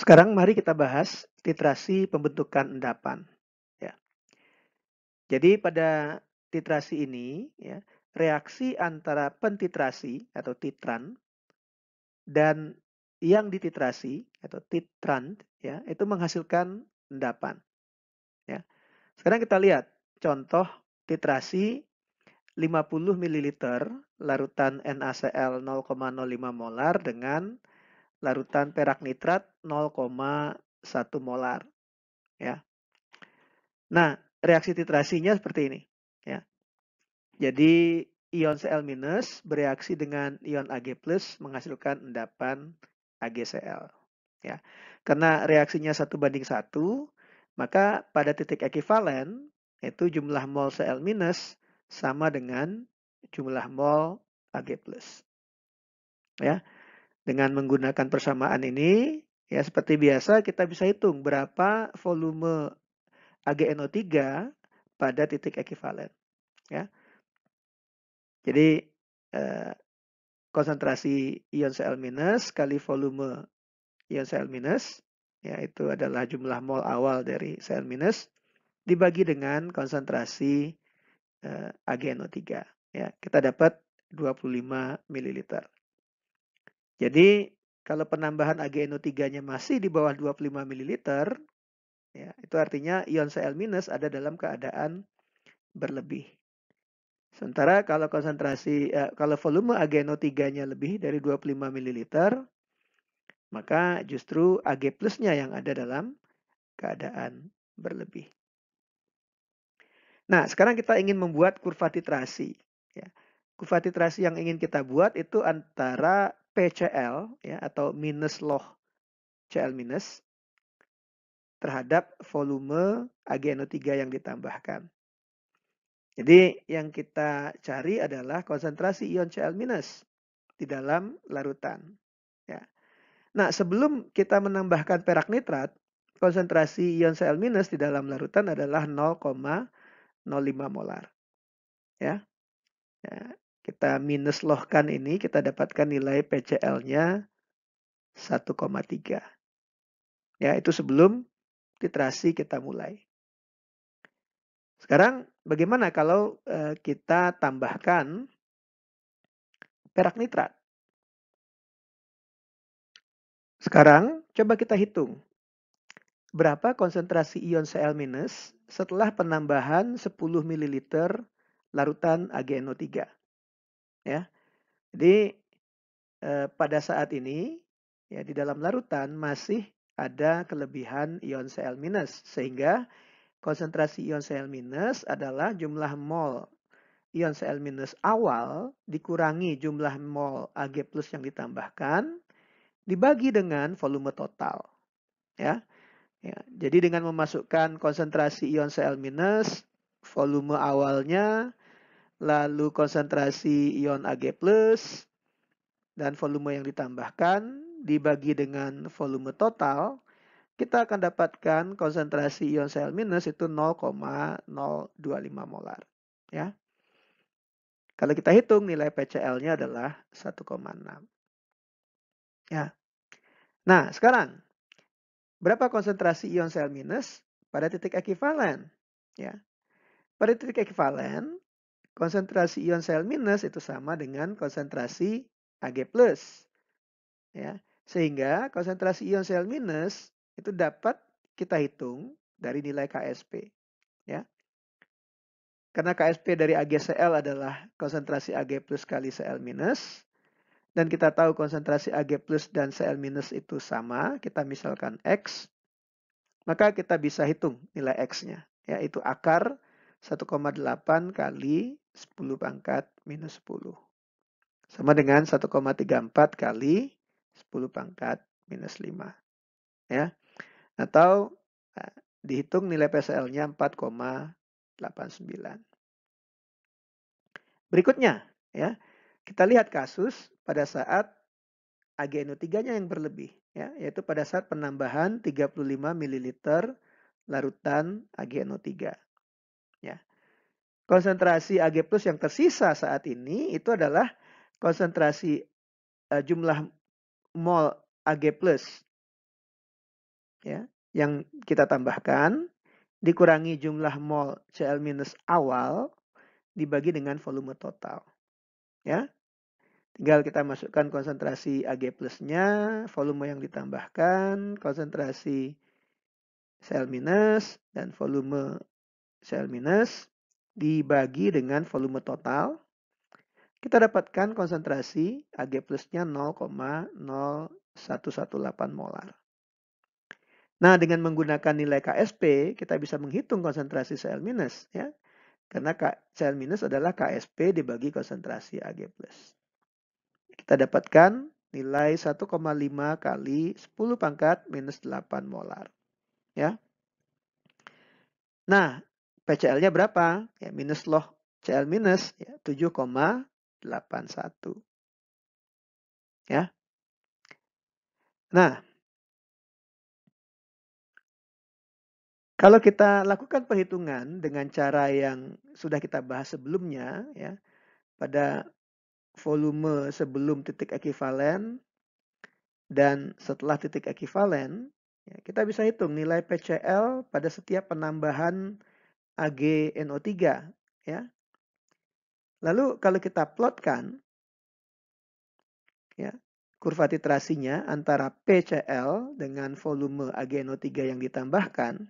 Sekarang mari kita bahas titrasi pembentukan endapan. Ya. Jadi pada titrasi ini, ya, reaksi antara pentitrasi atau titran dan yang dititrasi atau titrant, ya, itu menghasilkan endapan. Ya. Sekarang kita lihat contoh titrasi 50 ml larutan NaCl 0,05 molar dengan larutan perak nitrat 0,1 molar. Ya. Nah, reaksi titrasinya seperti ini. Ya. Jadi ion Cl- bereaksi dengan ion Ag+ menghasilkan endapan AgCl. Ya. Karena reaksinya 1:1, maka pada titik ekivalen itu jumlah mol Cl- sama dengan jumlah mol Ag+. Ya. Dengan menggunakan persamaan ini, ya seperti biasa kita bisa hitung berapa volume AgNO3 pada titik ekivalen. Ya. Jadi konsentrasi ion Cl- kali volume ion Cl-, yaitu adalah jumlah mol awal dari Cl- dibagi dengan konsentrasi AgNO3. Ya, kita dapat 25 ml. Jadi kalau penambahan AgNO3-nya masih di bawah 25 ml, ya, itu artinya ion Cl- ada dalam keadaan berlebih. Sementara kalau kalau volume AgNO3-nya lebih dari 25 ml, maka justru Ag plusnya yang ada dalam keadaan berlebih. Nah, sekarang kita ingin membuat kurva titrasi. Ya. Kurva titrasi yang ingin kita buat itu antara PCl, ya, atau minus log Cl- terhadap volume AgNO3 yang ditambahkan. Jadi yang kita cari adalah konsentrasi ion Cl- di dalam larutan. Ya. Nah, sebelum kita menambahkan perak nitrat, konsentrasi ion Cl- di dalam larutan adalah 0,05 molar. Ya. Ya. Kita minus lohkan ini, kita dapatkan nilai PCl-nya 1,3. Ya, itu sebelum titrasi kita mulai. Sekarang bagaimana kalau kita tambahkan perak nitrat? Sekarang coba kita hitung. Berapa konsentrasi ion Cl- setelah penambahan 10 ml larutan AgNO3. Ya. Jadi pada saat ini ya di dalam larutan masih ada kelebihan ion Cl- sehingga konsentrasi ion Cl- adalah jumlah mol ion Cl- awal dikurangi jumlah mol Ag+ yang ditambahkan dibagi dengan volume total. Ya. Ya, jadi dengan memasukkan konsentrasi ion Cl-, volume awalnya, lalu konsentrasi ion Ag+, dan volume yang ditambahkan dibagi dengan volume total, kita akan dapatkan konsentrasi ion Cl- itu 0,025 molar. Ya. Kalau kita hitung nilai PCl-nya adalah 1,6. Ya. Nah, sekarang berapa konsentrasi ion Cl- pada titik ekivalen? Ya. Pada titik ekivalen, konsentrasi ion Cl- itu sama dengan konsentrasi Ag+. Ya. Sehingga konsentrasi ion Cl- itu dapat kita hitung dari nilai Ksp. Ya. Karena Ksp dari AgCl adalah konsentrasi Ag+ kali Cl-, dan kita tahu konsentrasi Ag+ dan Cl- itu sama, kita misalkan X, maka kita bisa hitung nilai X-nya, yaitu akar 1,8 kali 10 pangkat minus 10. Sama dengan 1,34 kali 10 pangkat minus 5. Ya. Atau dihitung nilai PCl-nya 4,89. Berikutnya, ya, kita lihat kasus pada saat AgNO3-nya yang berlebih, ya, yaitu pada saat penambahan 35 ml larutan AgNO3. Ya. Konsentrasi Ag+ yang tersisa saat ini itu adalah konsentrasi jumlah mol Ag+ ya, yang kita tambahkan dikurangi jumlah mol Cl minus awal dibagi dengan volume total, ya. Tinggal kita masukkan konsentrasi Ag plusnya, volume yang ditambahkan, konsentrasi Cl minus dan volume Cl minus dibagi dengan volume total. Kita dapatkan konsentrasi Ag plusnya 0,0118 molar. Nah, dengan menggunakan nilai KSP, kita bisa menghitung konsentrasi Cl minus, ya. Karena Cl minus adalah KSP dibagi konsentrasi Ag plus. Kita dapatkan nilai 1,5 kali 10 pangkat minus 8 molar. Ya. Nah, PCl-nya berapa? Ya, minus loh Cl minus ya, 7,81. Ya. Nah, kalau kita lakukan perhitungan dengan cara yang sudah kita bahas sebelumnya, ya, pada volume sebelum titik ekivalen dan setelah titik ekivalen, ya, kita bisa hitung nilai PCl pada setiap penambahan AgNO3. Ya. Lalu kalau kita plotkan, ya, kurva titrasinya antara PCl dengan volume AgNO3 yang ditambahkan,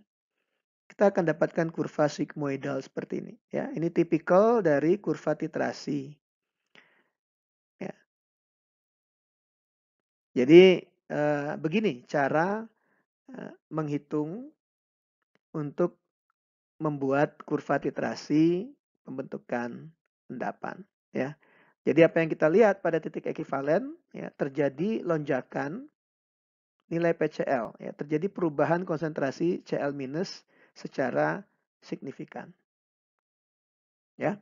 kita akan dapatkan kurva sigmoidal seperti ini. Ya, ini tipikal dari kurva titrasi. Ya. Jadi begini cara menghitung untuk membuat kurva titrasi pembentukan endapan. Ya. Jadi apa yang kita lihat pada titik ekivalen, ya, terjadi lonjakan nilai PCl, ya, terjadi perubahan konsentrasi Cl minus secara signifikan. Ya.